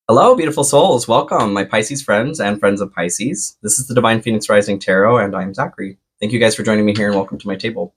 Hello, beautiful souls. Welcome, my Pisces friends and friends of Pisces. This is the Divine Phoenix Rising Tarot, and I'm Zachary. Thank you guys for joining me here, and welcome to my table.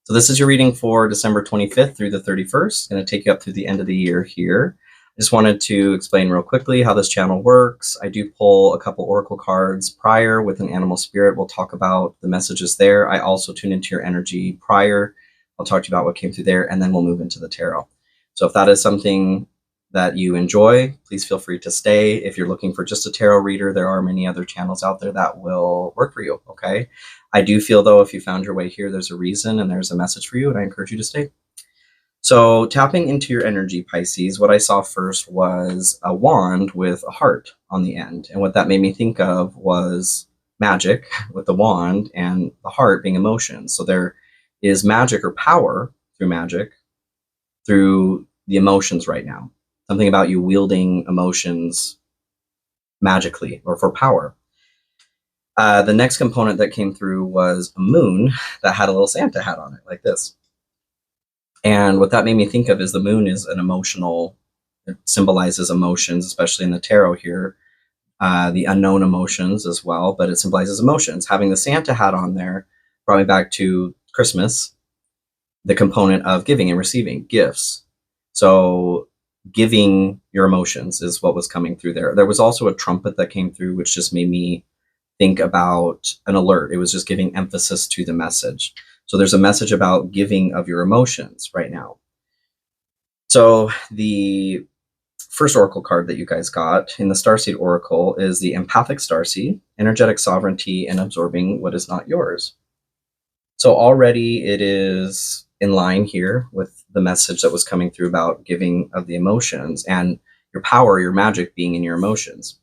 So this is your reading for December 25th through the 31st. Going to take you up through the end of the year here. I just wanted to explain real quickly how this channel works. I do pull a couple oracle cards prior with an animal spirit. We'll talk about the messages there. I also tune into your energy prior. I'll talk to you about what came through there, and then we'll move into the tarot. So if that is something that you enjoy, please feel free to stay. If you're looking for just a tarot reader, there are many other channels out there that will work for you, okay? I do feel, though, if you found your way here, there's a reason and there's a message for you, and I encourage you to stay. So tapping into your energy, Pisces, what I saw first was a wand with a heart on the end. And what that made me think of was magic with the wand and the heart being emotions. So there is magic or power through magic, through the emotions right now. Something about you wielding emotions magically or for power. The next component that came through was a moon that had a little Santa hat on it, like this. And what that made me think of is the moon is an emotional, it symbolizes emotions, especially in the tarot here, the unknown emotions as well, but it symbolizes emotions. Having the Santa hat on there brought me back to Christmas, the component of giving and receiving gifts. So giving your emotions is what was coming through there. There was also a trumpet that came through, which just made me think about an alert. It was just giving emphasis to the message. So there's a message about giving of your emotions right now. So the first oracle card that you guys got in the Starseed Oracle is the Empathic Starseed, Energetic Sovereignty and Absorbing What Is Not Yours. So already it is in line here with the message that was coming through about giving of the emotions and your power, your magic being in your emotions.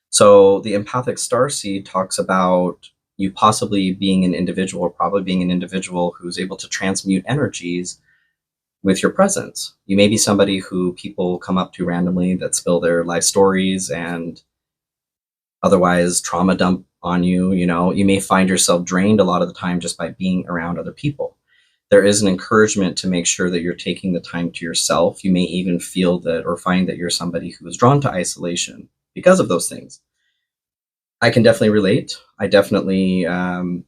So the Empathic Starseed talks about you possibly being an individual, or probably being an individual who's able to transmute energies with your presence. You may be somebody who people come up to randomly that spill their life stories and otherwise trauma dump on you. You know, you may find yourself drained a lot of the time just by being around other people. There is an encouragement to make sure that you're taking the time to yourself. You may even feel that or find that you're somebody who is drawn to isolation because of those things. I can definitely relate. I definitely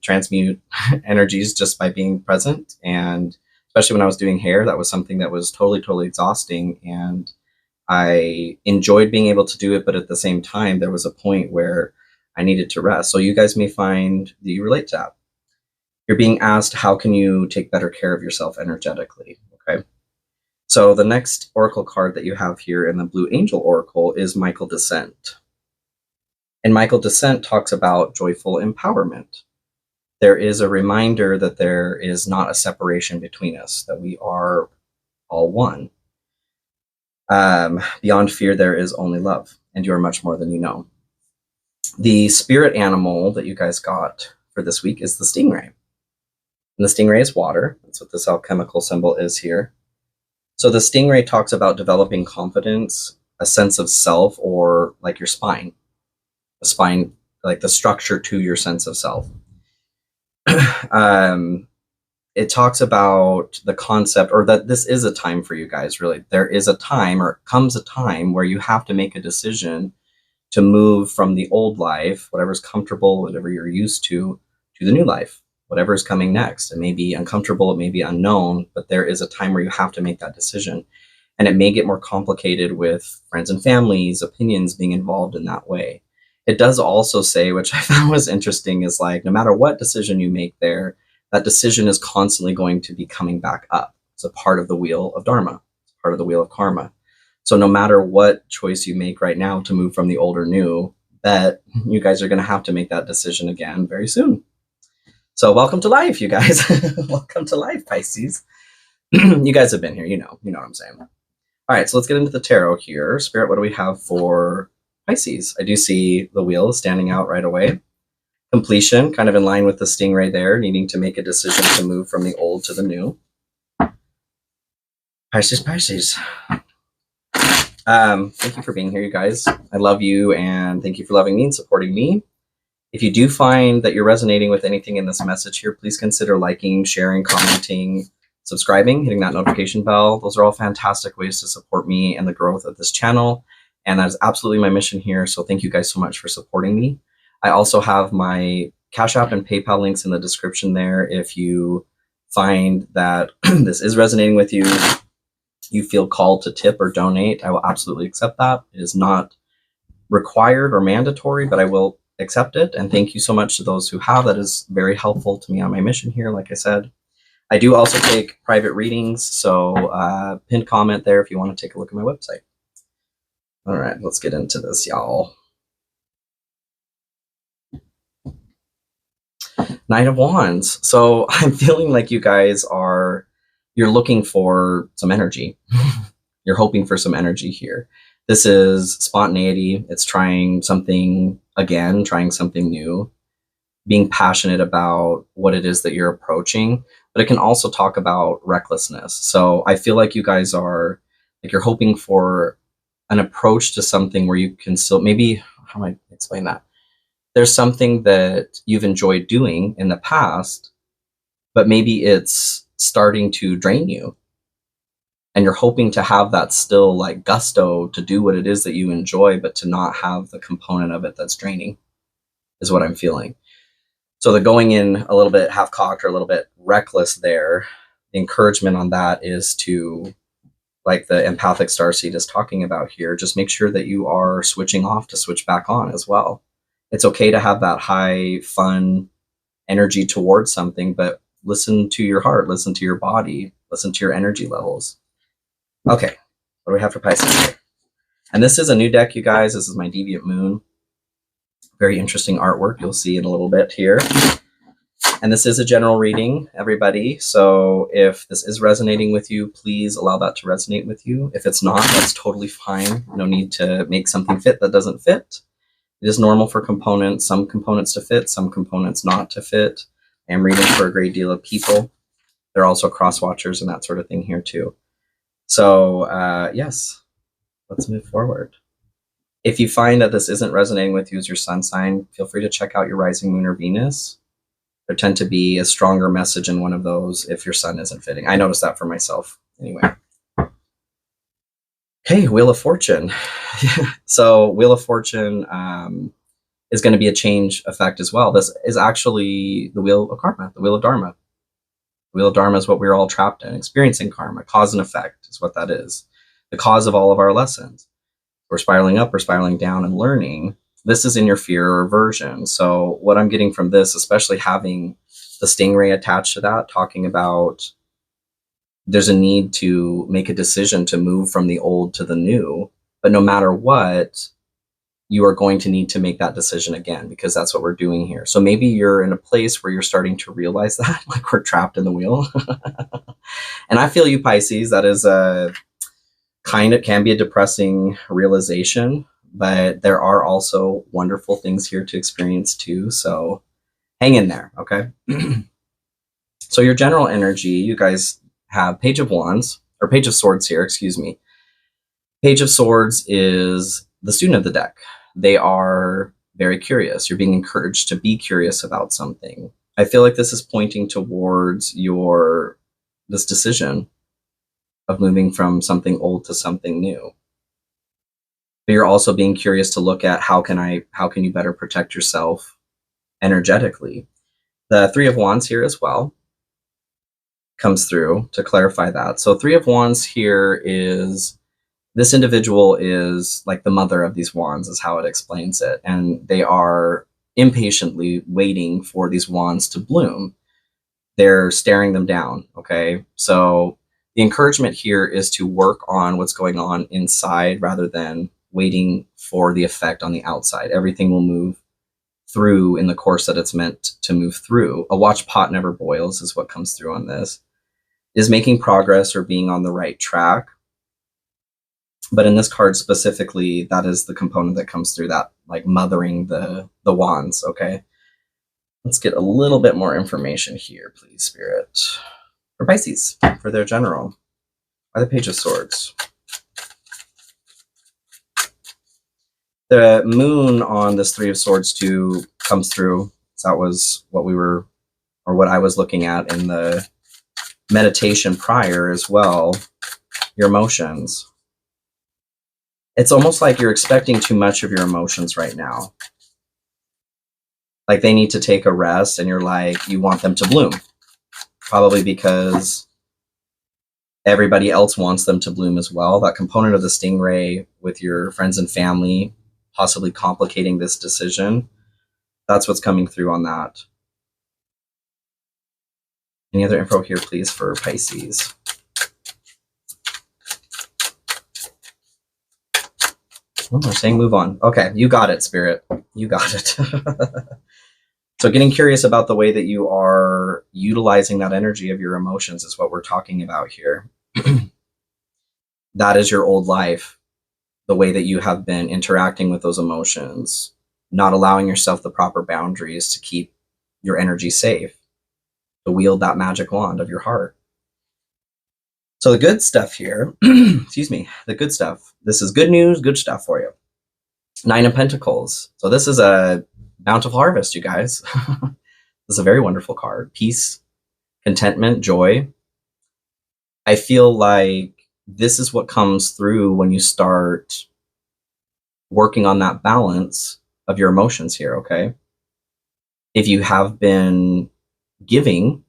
transmute energies just by being present. And especially when I was doing hair, that was something that was totally exhausting. And I enjoyed being able to do it. But at the same time, there was a point where I needed to rest. So you guys may find that you relate to that. You're being asked, how can you take better care of yourself energetically? Okay. So the next oracle card that you have here in the Blue Angel Oracle is Michael Descent. And Michael Descent talks about joyful empowerment. There is a reminder that there is not a separation between us, that we are all one. Beyond fear, there is only love, and you are much more than you know. The spirit animal that you guys got for this week is the stingray. And the stingray is water. That's what this alchemical symbol is here. So the stingray talks about developing confidence, a sense of self, or like your spine. The spine, like the structure to your sense of self. It talks about the concept, or that this is a time for you guys, really. There is a time, or comes a time, where you have to make a decision to move from the old life, whatever's comfortable, whatever you're used to the new life, whatever is coming next. It may be uncomfortable, it may be unknown, but there is a time where you have to make that decision. And it may get more complicated with friends and families, opinions being involved in that way. It does also say, which I found was interesting, is like, no matter what decision you make there, that decision is constantly going to be coming back up. It's a part of the wheel of Dharma. It's part of the wheel of karma. So no matter what choice you make right now to move from the old or new, that you guys are going to have to make that decision again very soon. So welcome to life, you guys. Welcome to life, Pisces. You guys have been here, you know what I'm saying. All right, so let's get into the tarot here. Spirit, what do we have for Pisces? I do see the wheel standing out right away. Completion, kind of in line with the stingray there, needing to make a decision to move from the old to the new. Pisces. Thank you for being here, you guys. I love you, and thank you for loving me and supporting me. If you do find that you're resonating with anything in this message here, please consider liking, sharing, commenting, subscribing, hitting that notification bell. Those are all fantastic ways to support me and the growth of this channel. And that is absolutely my mission here. So thank you guys so much for supporting me. I also have my Cash App and PayPal links in the description there. If you find that this is resonating with you, you feel called to tip or donate, I will absolutely accept that. It is not required or mandatory, but I will accept it. And thank you so much to those who have. That is very helpful to me on my mission here, like I said. I do also take private readings, so pinned comment there if you want to take a look at my website. All right, let's get into this, y'all. Knight of Wands. So I'm feeling like you guys you're looking for some energy. You're hoping for some energy here. This is spontaneity. It's trying something again, trying something new, being passionate about what it is that you're approaching, but it can also talk about recklessness. So I feel like you guys are, like, you're hoping for an approach to something where you can still, maybe, how do I explain that? There's something that you've enjoyed doing in the past, but maybe it's starting to drain you. And you're hoping to have that still like gusto to do what it is that you enjoy, but to not have the component of it that's draining, is what I'm feeling. So the going in a little bit half-cocked or a little bit reckless there, the encouragement on that is to, like the empathic starseed is talking about here, just make sure that you are switching off to switch back on as well. It's okay to have that high, fun energy towards something, but listen to your heart, listen to your body, listen to your energy levels. Okay, what do we have for Pisces here? And this is a new deck, you guys. This is my Deviant Moon. Very interesting artwork you'll see in a little bit here. And this is a general reading, everybody. So if this is resonating with you, please allow that to resonate with you. If it's not, that's totally fine. No need to make something fit that doesn't fit. It is normal for components, some components to fit, some components not to fit. I am reading for a great deal of people. There are also cross-watchers and that sort of thing here too. So yes, let's move forward. If you find that this isn't resonating with you as your sun sign, feel free to check out your rising moon or Venus. There tend to be a stronger message in one of those if your sun isn't fitting. I noticed that for myself anyway. Okay, Wheel of Fortune. So Wheel of Fortune is going to be a change effect as well. This is actually the Wheel of Karma, the Wheel of Dharma. The Wheel of Dharma is what we're all trapped in, experiencing karma. Cause and effect is what that is. The cause of all of our lessons. We're spiraling up, we're spiraling down and learning. This is in your fear or aversion. So what I'm getting from this, especially having the stingray attached to that, talking about there's a need to make a decision to move from the old to the new, but no matter what, you are going to need to make that decision again, because that's what we're doing here. So maybe you're in a place where you're starting to realize that, like we're trapped in the wheel. And I feel you, Pisces. That is a kind of, can be a depressing realization, but there are also wonderful things here to experience too. So hang in there, okay? So your general energy, you guys have Page of Wands, or Page of Swords here, excuse me. Page of Swords is the student of the deck. They are very curious. You're being encouraged to be curious about something. I feel like this is pointing towards this decision of moving from something old to something new. But you're also being curious to look at how can you better protect yourself energetically. The Three of Wands here as well comes through to clarify that. So Three of Wands here is, this individual is like the mother of these wands, is how it explains it. And they are impatiently waiting for these wands to bloom. They're staring them down, okay? So the encouragement here is to work on what's going on inside rather than waiting for the effect on the outside. Everything will move through in the course that it's meant to move through. A watch pot never boils is what comes through on this. Is making progress or being on the right track. But in this card specifically, that is the component that comes through, that like mothering the wands, okay? Let's get a little bit more information here, please, Spirit. For Pisces, for their general, by the Page of Swords. The moon on this Three of Swords too comes through. So that was what we were, or what I was looking at in the meditation prior as well. Your emotions. It's almost like you're expecting too much of your emotions right now. Like they need to take a rest, and you're like, you want them to bloom. Probably because everybody else wants them to bloom as well. That component of the stingray with your friends and family possibly complicating this decision. That's what's coming through on that. Any other info here, please, for Pisces? Oh, they're saying move on. Okay, you got it, Spirit. You got it. So getting curious about the way that you are utilizing that energy of your emotions is what we're talking about here. That is your old life, the way that you have been interacting with those emotions, not allowing yourself the proper boundaries to keep your energy safe, to wield that magic wand of your heart. So the good stuff here, excuse me, the good stuff. This is good news, good stuff for you. 9 of Pentacles. So this is a bountiful harvest, you guys. This is a very wonderful card. Peace, contentment, joy. I feel like this is what comes through when you start working on that balance of your emotions here, okay? If you have been giving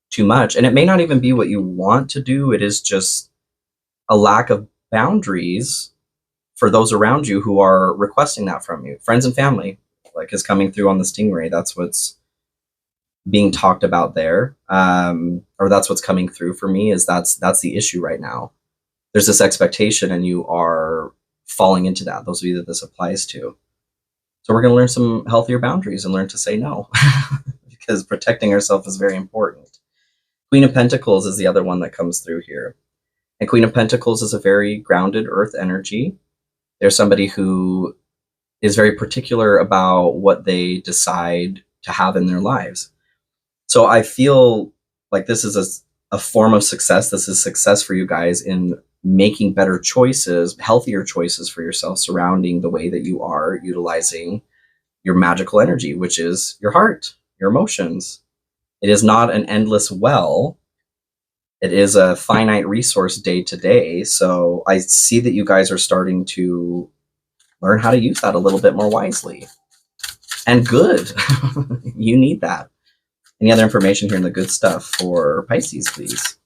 too much, and it may not even be what you want to do, it is just a lack of boundaries for those around you who are requesting that from you. Friends and family, like, is coming through on the stingray. That's what's being talked about there, or that's what's coming through for me. Is that's the issue right now. There's this expectation, and you are falling into that. Those of you that this applies to. So we're going to learn some healthier boundaries and learn to say no, because protecting ourselves is very important. Queen of Pentacles is the other one that comes through here. And Queen of Pentacles is a very grounded earth energy. They're somebody who is very particular about what they decide to have in their lives. So I feel like this is a form of success. This is success for you guys in making better choices, healthier choices for yourself surrounding the way that you are utilizing your magical energy, which is your heart, your emotions. It is not an endless well. It is a finite resource day to day. So I see that you guys are starting to learn how to use that a little bit more wisely. And good. You need that. Any other information here in the good stuff for Pisces, please?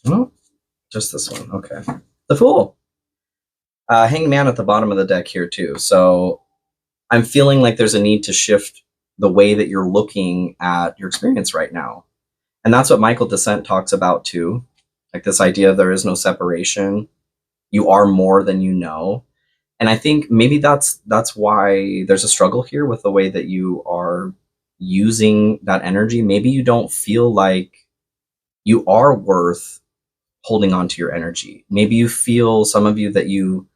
Oh, just this one. Okay. The Fool. Hanged Man at the bottom of the deck here too. So I'm feeling like there's a need to shift the way that you're looking at your experience right now. And that's what Michael Descent talks about too. Like this idea of there is no separation. You are more than you know. And I think maybe that's why there's a struggle here with the way that you are using that energy. Maybe you don't feel like you are worth holding on to your energy. Maybe you feel, some of you, that you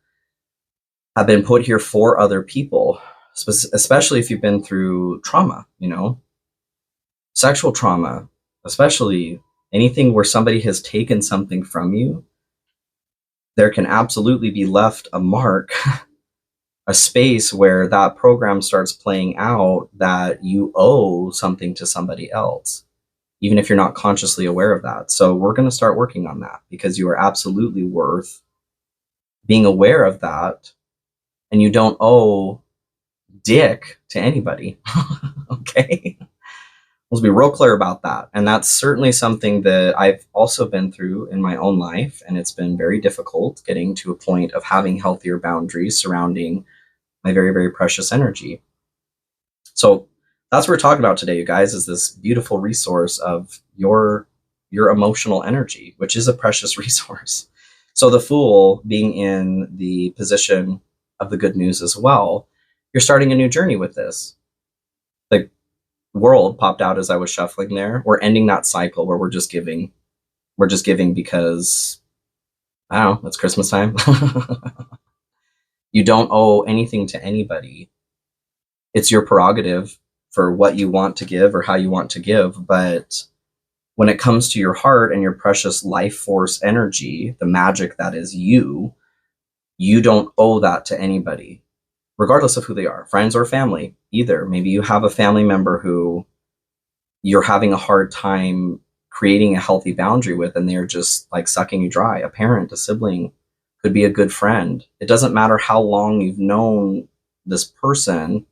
have been put here for other people, especially if you've been through trauma, sexual trauma, especially anything where somebody has taken something from you. There can absolutely be left a mark, a space where that program starts playing out, that you owe something to somebody else, even if you're not consciously aware of that. So we're going to start working on that, because you are absolutely worth being aware of that, and you don't owe dick to anybody. Okay? Let's be real clear about that. And that's certainly something that I've also been through in my own life, and it's been very difficult getting to a point of having healthier boundaries surrounding my very, very precious energy. So that's what we're talking about today, you guys, is this beautiful resource of your emotional energy, which is a precious resource. So the Fool being in the position of the good news as well, you're starting a new journey with this. The World popped out as I was shuffling there. We're ending that cycle where we're just giving. We're just giving because, I don't know, it's Christmas time. You don't owe anything to anybody. It's your prerogative for what you want to give or how you want to give. But when it comes to your heart and your precious life force energy, the magic that is you don't owe that to anybody, regardless of who they are, friends or family, either. Maybe you have a family member who you're having a hard time creating a healthy boundary with, and they're just like sucking you dry. A parent, a sibling could be a good friend. It doesn't matter how long you've known this person.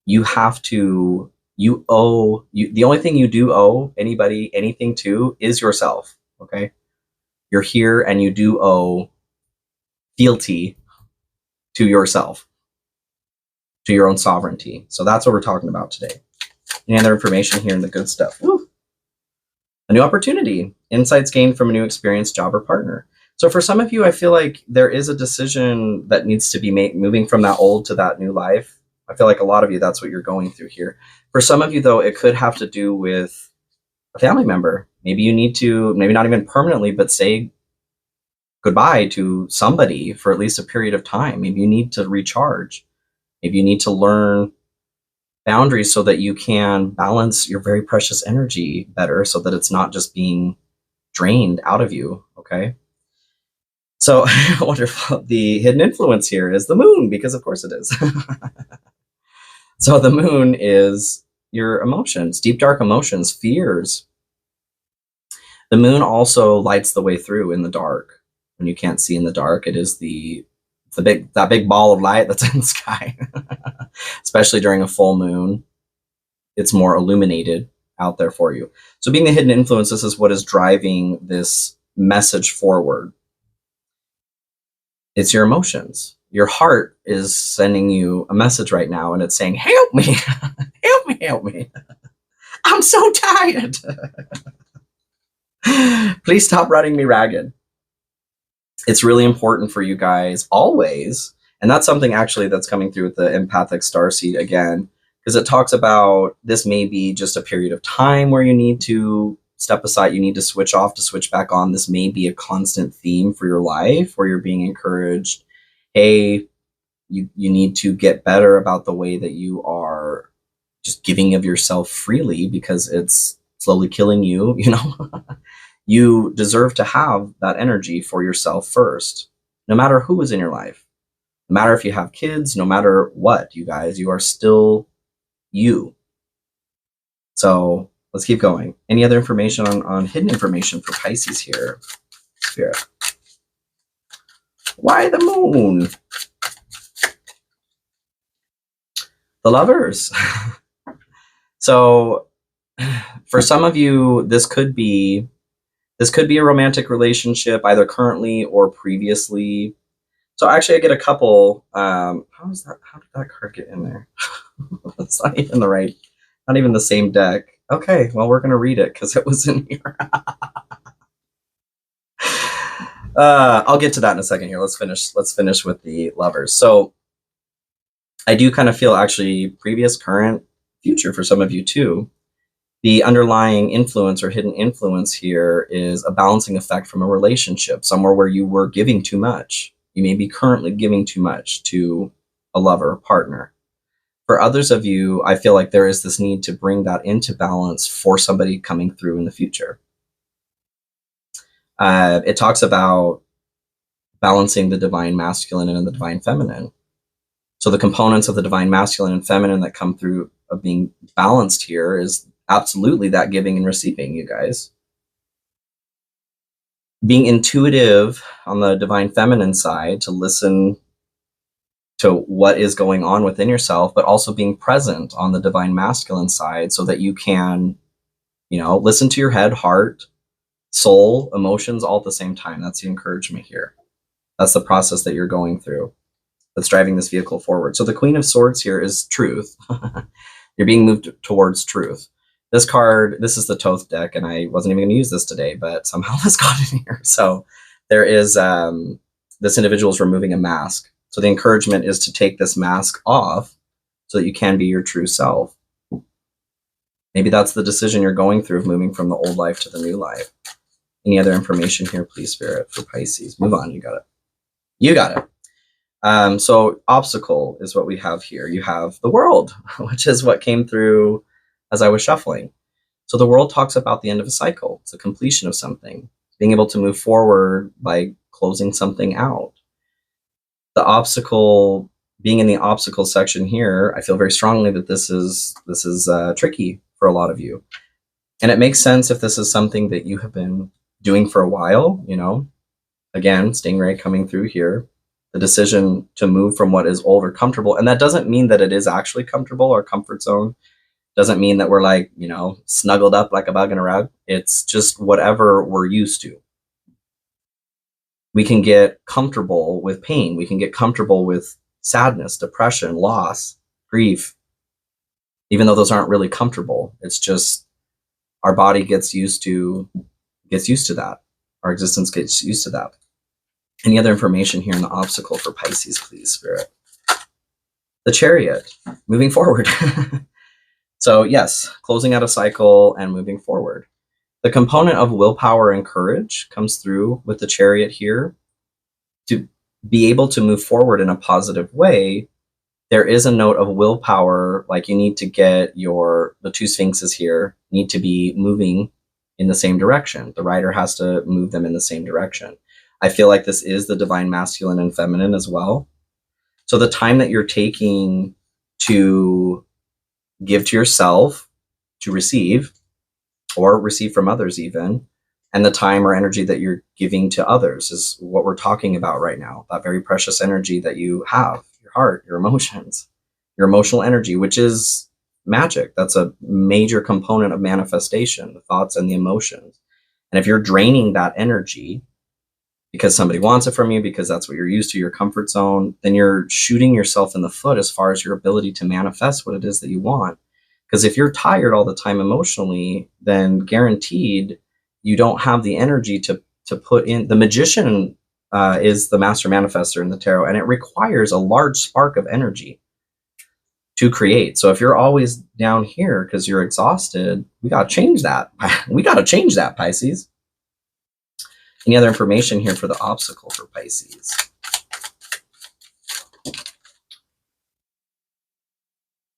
You have to, the only thing you do owe anybody anything to is yourself. Okay. You're here and you do owe fealty to yourself, to your own sovereignty. So that's what we're talking about today. Any other information here in the good stuff? Woo. A new opportunity, insights gained from a new experience, job, or partner. So for some of you, I feel like there is a decision that needs to be made, moving from that old to that new life. I feel like a lot of you, that's what you're going through here. For some of you, though, it could have to do with a family member. Maybe you need to, maybe not even permanently, but say goodbye to somebody for at least a period of time. Maybe you need to recharge. Maybe you need to learn boundaries so that you can balance your very precious energy better, so that it's not just being drained out of you. Okay. So wonderful. The hidden influence here is the moon, because of course it is. So the moon is your emotions, deep, dark emotions, fears. The moon also lights the way through in the dark. When you can't see in the dark, it is that big ball of light that's in the sky. Especially during a full moon, it's more illuminated out there for you. So being the hidden influence, this is what is driving this message forward. It's your emotions. Your heart is sending you a message right now, and it's saying, help me, help me, help me. I'm so tired. Please stop running me ragged. It's really important for you guys always. And that's something actually that's coming through with the empathic starseed again, because it talks about this may be just a period of time where you need to step aside, you need to switch off to switch back on. This may be a constant theme for your life where you're being encouraged, hey, you need to get better about the way that you are just giving of yourself freely, because it's slowly killing you, you know. You deserve to have that energy for yourself first, no matter who is in your life. No matter if you have kids, no matter what, you guys, you are still you. So let's keep going. Any other information on hidden information for Pisces here? Spirit. Why the moon? The Lovers. So for some of you, this could be a romantic relationship, either currently or previously. So actually I get a couple, how did that card get in there? It's not even not even the same deck. Okay, well, we're gonna read it because it was in here. I'll get to that in a second here. Let's finish with the Lovers. So I do kind of feel actually previous, current, future for some of you too. The underlying influence or hidden influence here is a balancing effect from a relationship, somewhere where you were giving too much. You may be currently giving too much to a lover, partner. For others of you, I feel like there is this need to bring that into balance for somebody coming through in the future. It talks about balancing the divine masculine and the divine feminine. So the components of the divine masculine and feminine that come through of being balanced here is absolutely that giving and receiving, you guys. Being intuitive on the divine feminine side to listen to what is going on within yourself, but also being present on the divine masculine side so that you can, listen to your head, heart, soul, emotions all at the same time. That's the encouragement here. That's the process that you're going through that's driving this vehicle forward. So the Queen of Swords here is truth. You're being moved towards truth. This card, this is the Thoth deck, and I wasn't even going to use this today, but somehow this got in here. So there is, this individual is removing a mask. So the encouragement is to take this mask off so that you can be your true self. Maybe that's the decision you're going through of moving from the old life to the new life. Any other information here, please, Spirit, for Pisces? Move on. You got it. You got it. So obstacle is what we have here. You have the World, which is what came through as I was shuffling. So the World talks about the end of a cycle. It's a completion of something, being able to move forward by closing something out. The obstacle, being in the obstacle section here, I feel very strongly that this is tricky for a lot of you. And it makes sense if this is something that you have been doing for a while, again, stingray coming through here, the decision to move from what is old or comfortable. And that doesn't mean that it is actually comfortable or comfort zone. Doesn't mean that we're like, snuggled up like a bug in a rug. It's just whatever we're used to. We can get comfortable with pain. We can get comfortable with sadness, depression, loss, grief, even though those aren't really comfortable. It's just our body gets used to that. Our existence gets used to that. Any other information here in the obstacle for Pisces, please, Spirit? The Chariot, moving forward. So yes, closing out a cycle and moving forward. The component of willpower and courage comes through with the Chariot here. To be able to move forward in a positive way, there is a note of willpower, like you need to get the two sphinxes here need to be moving in the same direction. The rider has to move them in the same direction. I feel like this is the divine masculine and feminine as well. So the time that you're taking to give to yourself, to receive, or receive from others even, and the time or energy that you're giving to others is what we're talking about right now. That very precious energy that you have, your heart, your emotions, your emotional energy, which is magic. That's a major component of manifestation, the thoughts and the emotions. And if you're draining that energy because somebody wants it from you, because that's what you're used to, your comfort zone, then you're shooting yourself in the foot as far as your ability to manifest what it is that you want. Because if you're tired all the time emotionally, then guaranteed you don't have the energy to put in. The magician is the master manifester in the tarot, and it requires a large spark of energy to create. So if you're always down here because you're exhausted, we got to change that. We got to change that, Pisces. Any other information here for the obstacle for Pisces?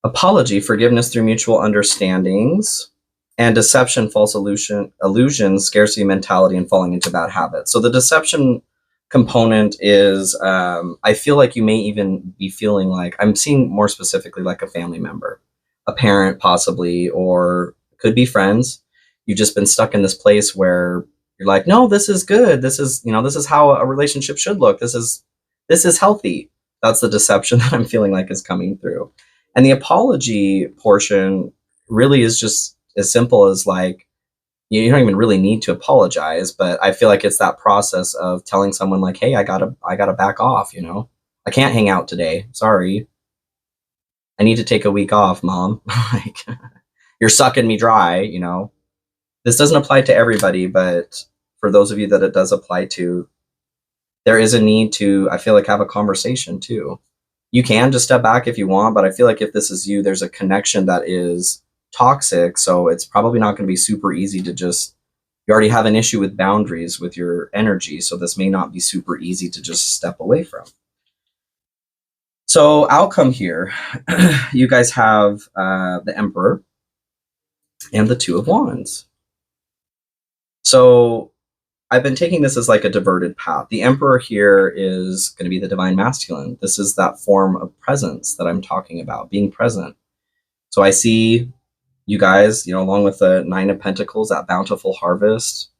Apology, forgiveness through mutual understandings, and deception, false illusion, scarcity mentality, and falling into bad habits. So the deception component is, I feel like you may even be feeling like, I'm seeing more specifically like a family member, a parent possibly, or could be friends. You've just been stuck in this place where you're like, no, this is good. This is, this is how a relationship should look. This is healthy. That's the deception that I'm feeling like is coming through. And the apology portion really is just as simple as like, you don't even really need to apologize, but I feel like it's that process of telling someone like, hey, I gotta back off, I can't hang out today. Sorry. I need to take a week off, Mom. Like, you're sucking me dry, This doesn't apply to everybody, but for those of you that it does apply to, there is a need to, I feel like, have a conversation too. You can just step back if you want, but I feel like if this is you, there's a connection that is toxic. So it's probably not going to be super easy to you already have an issue with boundaries with your energy. So this may not be super easy to just step away from. So outcome here, you guys have the Emperor and the Two of Wands. So I've been taking this as like a diverted path. The Emperor here is going to be the divine masculine. This is that form of presence that I'm talking about, being present. So I see you guys, along with the Nine of Pentacles, that bountiful harvest,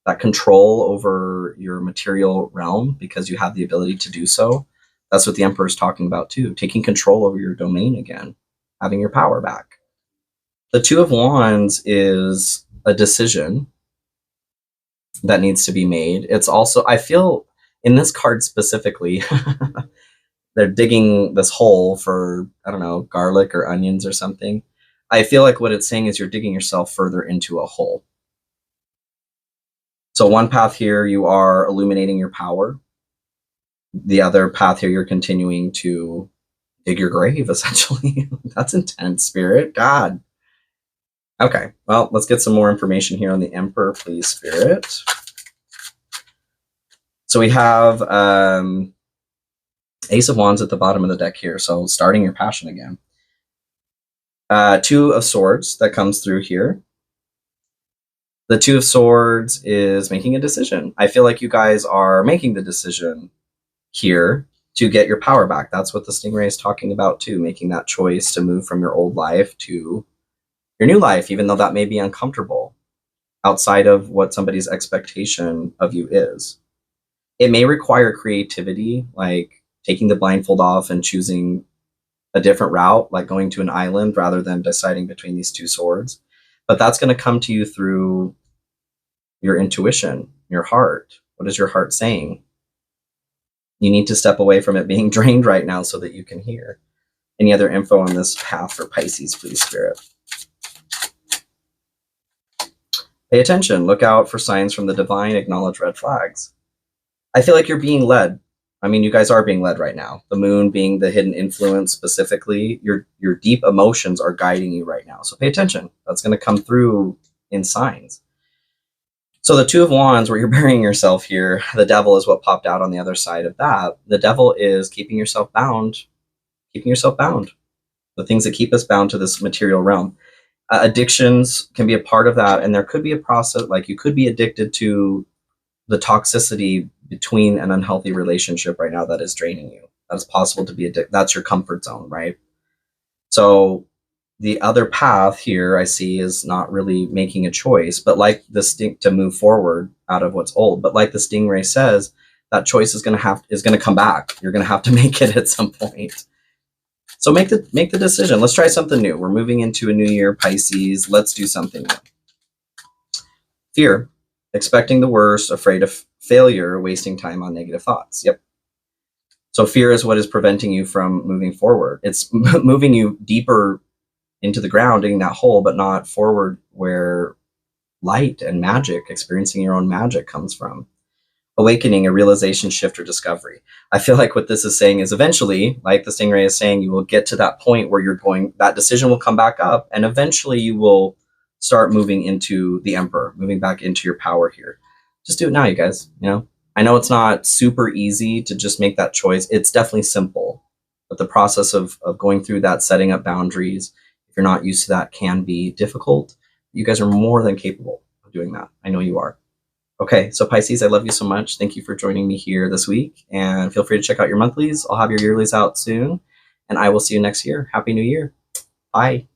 that control over your material realm because you have the ability to do so. That's what the Emperor is talking about too, taking control over your domain again, having your power back. The Two of Wands is a decision that needs to be made. It's also, I feel in this card specifically, they're digging this hole for, I don't know, garlic or onions or something. I feel like what it's saying is you're digging yourself further into a hole. So one path here, you are illuminating your power. The other path here, you're continuing to dig your grave, essentially. That's intense, Spirit. God. Okay, well, let's get some more information here on the Emperor, please, Spirit. So we have Ace of Wands at the bottom of the deck here, so starting your passion again. Two of Swords that comes through here. The Two of Swords is making a decision. I feel like you guys are making the decision here to get your power back. That's what the Stingray is talking about too, making that choice to move from your old life to your new life, even though that may be uncomfortable outside of what somebody's expectation of you is. It may require creativity, like taking the blindfold off and choosing a different route, like going to an island rather than deciding between these two swords. But that's going to come to you through your intuition, your heart. What is your heart saying? You need to step away from it being drained right now so that you can hear. Any other info on this path for Pisces, please, Spirit? Pay attention. Look out for signs from the divine. Acknowledge red flags. I feel like you're being led. I mean, you guys are being led right now. The moon being the hidden influence specifically. Your deep emotions are guiding you right now. So pay attention. That's going to come through in signs. So the Two of Wands, where you're burying yourself here, the devil is what popped out on the other side of that. The devil is keeping yourself bound. Keeping yourself bound. The things that keep us bound to this material realm. Addictions can be a part of that. And there could be a process, like you could be addicted to the toxicity between an unhealthy relationship right now that is draining you. That is possible to be addicted. That's your comfort zone, right? So the other path here I see is not really making a choice, but like the sting to move forward out of what's old. But like the stingray says, that choice is going to come back. You're going to have to make it at some point. So make the decision. Let's try something new. We're moving into a new year, Pisces. Let's do something new. Fear, expecting the worst, afraid of failure, wasting time on negative thoughts. Yep. So fear is what is preventing you from moving forward. It's moving you deeper into the ground, digging that hole, but not forward where light and magic, experiencing your own magic, comes from. Awakening, a realization, shift, or discovery. I feel like what this is saying is eventually, like the stingray is saying, you will get to that point where you're going, that decision will come back up, and eventually you will start moving into the Emperor, moving back into your power here. Just do it now, you guys. You know, I know it's not super easy to just make that choice. It's definitely simple, but the process of going through that, setting up boundaries, if you're not used to that, can be difficult. You guys are more than capable of doing that. I know you are. Okay, so Pisces, I love you so much. Thank you for joining me here this week, and feel free to check out your monthlies. I'll have your yearlies out soon, and I will see you next year. Happy New Year. Bye.